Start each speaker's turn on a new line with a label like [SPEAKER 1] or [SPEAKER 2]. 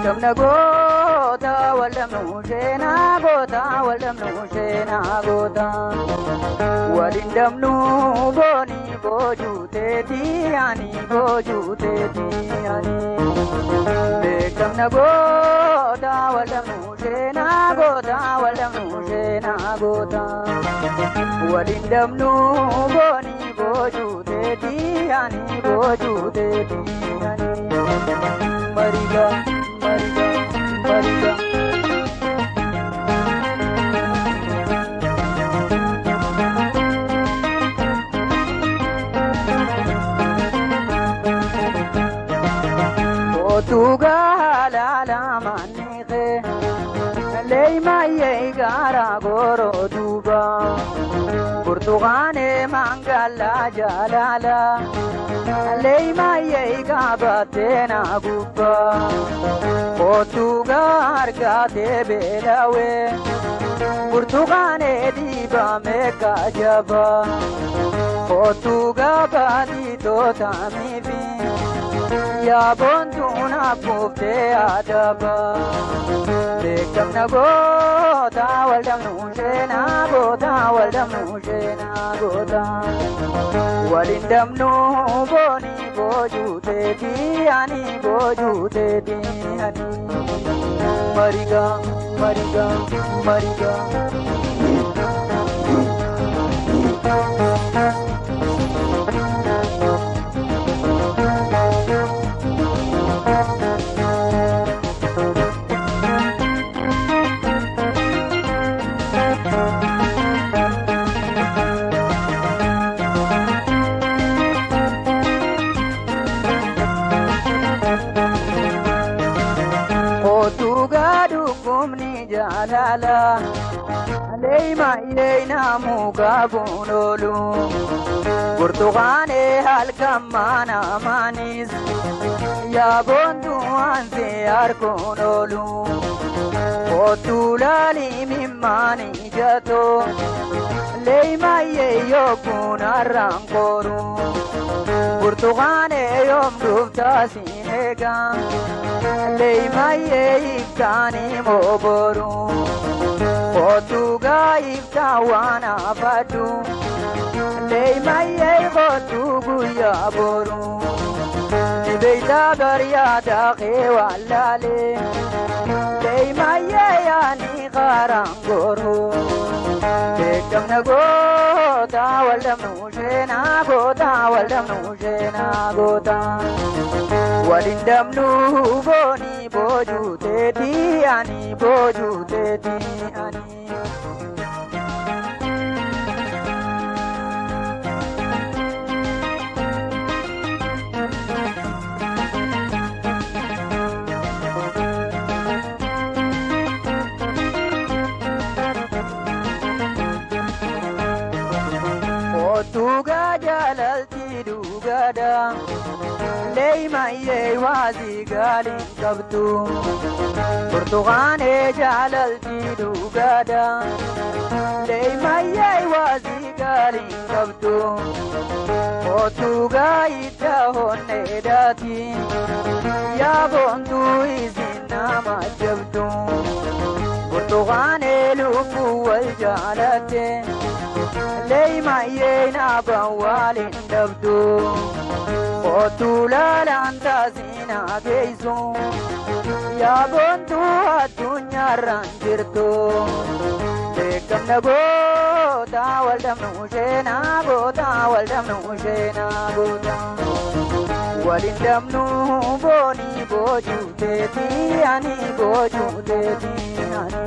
[SPEAKER 1] beekamna goota waldhabnu sheenaa goota waldhabnu sheenaa goota waliin dhabnu boonii boojuuteeti ani boojuuteeti ani beekamna goota waldhabnu sheenaa goota waldhabnu sheenaa goota waliin dhabnu boonii boojuuteeti ani boojuuteeti ani mariga mariga mariga otuga halala manike leima yeigara goro duba Portugane mangala jalala leima yeiga batena gupa otuga argate belawe Portugane diba meka jaba otuga badito tamibi ya bontuna pufte adaba beekamna goota waldhabnu sheenaa goota waldhabnu sheenaa goota waliin dhabnu boonii boojuuteeti ani boojuuteeti ani mariga mariga mariga kumni jalala leima yeina mugabunolu Portugane halkamana manis ya bondu anse arkonolu otulali mimani jato leima yeyo kunarrankoru Portugane yom dufta sinega leima yeikani moboru otuga iftawana fadu leima yeikotugu yaboru tibeita garyada khewalale leima yeyani kharangoru beekamna goota waldhabnu sheenaa goota waldhabnu sheenaa goota waliin dhabnu boonii boojuuteeti ani boojuuteeti ani otuga jalalti dugada leima yey wazi galin kabtu Portugane jalalti dugada leima yey wazi galin kabtu otuga ita honne dati ya bondu izina majabtu Portugane lufu wal jalate leima yeyna bawalin dabdu otula lanta zina geizu ya bontu adunya ranjirtu beekamna goota waldhabnu sheenaa goota waldhabnu sheenaa goota waliin dhabnu boonii boojuuteeti ani boojuuteeti ani